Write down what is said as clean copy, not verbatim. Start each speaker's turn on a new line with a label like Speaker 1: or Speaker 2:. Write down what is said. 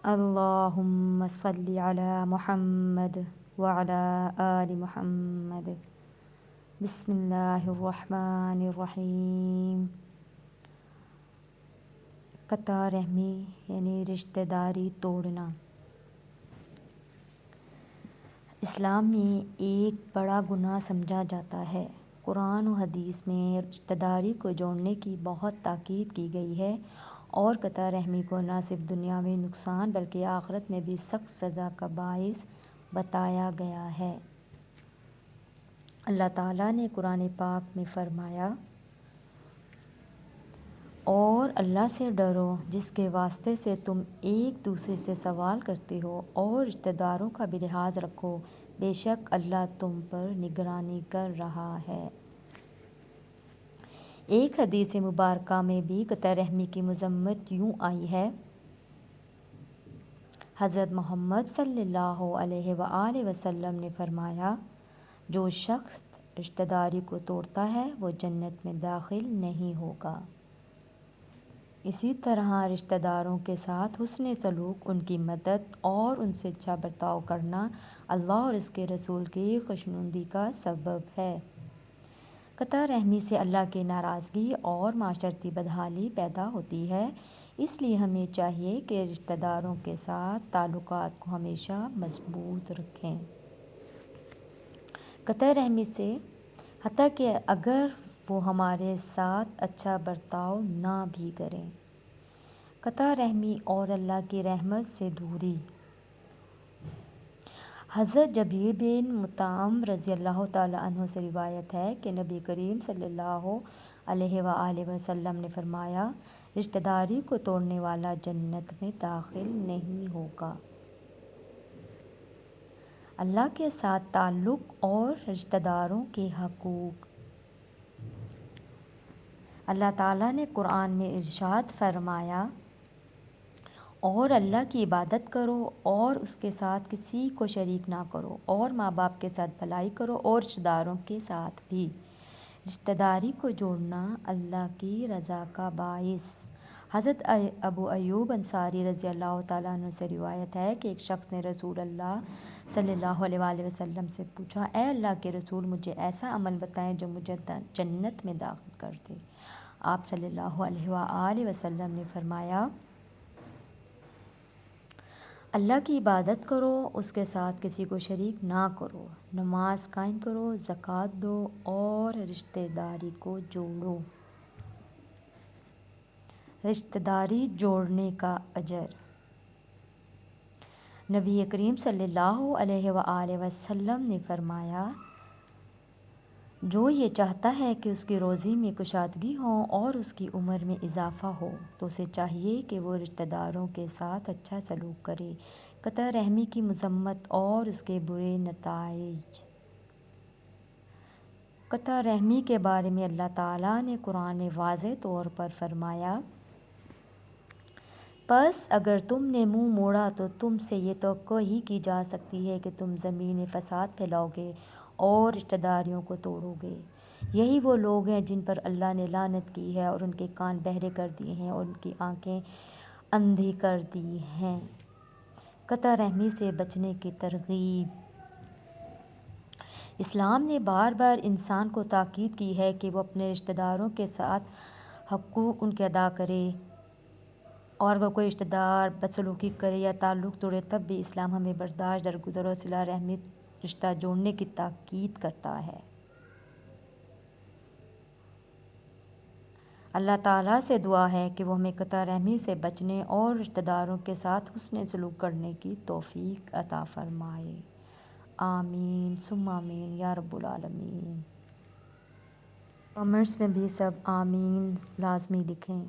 Speaker 1: اللہم صلی علی محمد وعلی آل محمد۔ بسم اللہ الرحمن الرحیم۔ قطع رحمی یعنی رشتہ داری توڑنا اسلام میں ایک بڑا گناہ سمجھا جاتا ہے۔ قرآن و حدیث میں رشتہ داری کو جوڑنے کی بہت تاکید کی گئی ہے اور قطع رحمی کو نہ صرف دنیاوی نقصان بلکہ آخرت میں بھی سخت سزا کا باعث بتایا گیا ہے۔ اللہ تعالیٰ نے قرآن پاک میں فرمایا، اور اللہ سے ڈرو جس کے واسطے سے تم ایک دوسرے سے سوال کرتے ہو اور رشتہ داروں کا بھی لحاظ رکھو، بے شک اللہ تم پر نگرانی کر رہا ہے۔ ایک حدیث مبارکہ میں بھی قطع رحمی کی مذمت یوں آئی ہے، حضرت محمد صلی اللہ علیہ وآلہ وسلم نے فرمایا، جو شخص رشتہ داری کو توڑتا ہے وہ جنت میں داخل نہیں ہوگا۔ اسی طرح رشتہ داروں کے ساتھ حسن سلوک، ان کی مدد اور ان سے اچھا برتاؤ کرنا اللہ اور اس کے رسول کی خوشنودی کا سبب ہے۔ قطع رحمی سے اللہ کی ناراضگی اور معاشرتی بدحالی پیدا ہوتی ہے، اس لیے ہمیں چاہیے کہ رشتہ داروں کے ساتھ تعلقات کو ہمیشہ مضبوط رکھیں۔ قطع رحمی سے حتیٰ کہ اگر وہ ہمارے ساتھ اچھا برتاؤ نہ بھی کریں۔ قطع رحمی اور اللہ کی رحمت سے دوری۔ حضرت جبیر بن مطعم رضی اللہ تعالیٰ عنہ سے روایت ہے کہ نبی کریم صلی اللہ علیہ وآلہ وسلم نے فرمایا، رشتہ داری کو توڑنے والا جنت میں داخل نہیں ہوگا۔ اللہ کے ساتھ تعلق اور رشتہ داروں کے حقوق۔ اللہ تعالیٰ نے قرآن میں ارشاد فرمایا، اور اللہ کی عبادت کرو اور اس کے ساتھ کسی کو شریک نہ کرو، اور ماں باپ کے ساتھ بھلائی کرو اور رشتہ داروں کے ساتھ بھی۔ رشتہ داری کو جوڑنا اللہ کی رضا کا باعث۔ حضرت ابو ایوب انصاری رضی اللہ تعالیٰ عنہ سے روایت ہے کہ ایک شخص نے رسول اللہ صلی اللہ علیہ وآلہ وسلم سے پوچھا، اے اللہ کے رسول، مجھے ایسا عمل بتائیں جو مجھے جنت میں داخل کر دے۔ آپ صلی اللہ علیہ وآلہ وسلم نے فرمایا، اللہ کی عبادت کرو، اس کے ساتھ کسی کو شریک نہ کرو، نماز قائم کرو، زکوٰۃ دو اور رشتہ داری کو جوڑو۔ رشتہ داری جوڑنے کا اجر۔ نبی کریم صلی اللہ علیہ وآلہ وسلم نے فرمایا، جو یہ چاہتا ہے کہ اس کی روزی میں کشادگی ہو اور اس کی عمر میں اضافہ ہو تو اسے چاہیے کہ وہ رشتہ داروں کے ساتھ اچھا سلوک کرے۔ قطع رحمی کی مذمت اور اس کے برے نتائج۔ قطع رحمی کے بارے میں اللہ تعالیٰ نے قرآن میں واضح طور پر فرمایا، پس اگر تم نے منہ موڑا تو تم سے یہ توقع ہی کی جا سکتی ہے کہ تم زمین میں فساد پھیلاؤ گے اور رشتہ داریوں کو توڑو گے۔ یہی وہ لوگ ہیں جن پر اللہ نے لعنت کی ہے اور ان کے کان بہرے کر دیے ہیں اور ان کی آنکھیں اندھی کر دی ہیں۔ قطع رحمی سے بچنے کی ترغیب۔ اسلام نے بار بار انسان کو تاکید کی ہے کہ وہ اپنے رشتہ داروں کے ساتھ حقوق ان کے ادا کرے، اور وہ کوئی رشتہ دار بدسلوکی کرے یا تعلق توڑے تب بھی اسلام ہمیں برداشت، درگزر اور صلہ رحمی رشتہ جوڑنے کی تاکید کرتا ہے۔ اللہ تعالیٰ سے دعا ہے کہ وہ ہمیں قطع رحمی سے بچنے اور رشتہ داروں کے ساتھ حسن سلوک کرنے کی توفیق عطا فرمائے۔ آمین ثم آمین یا رب العالمین۔ کامنٹس میں بھی سب آمین لازمی لکھیں۔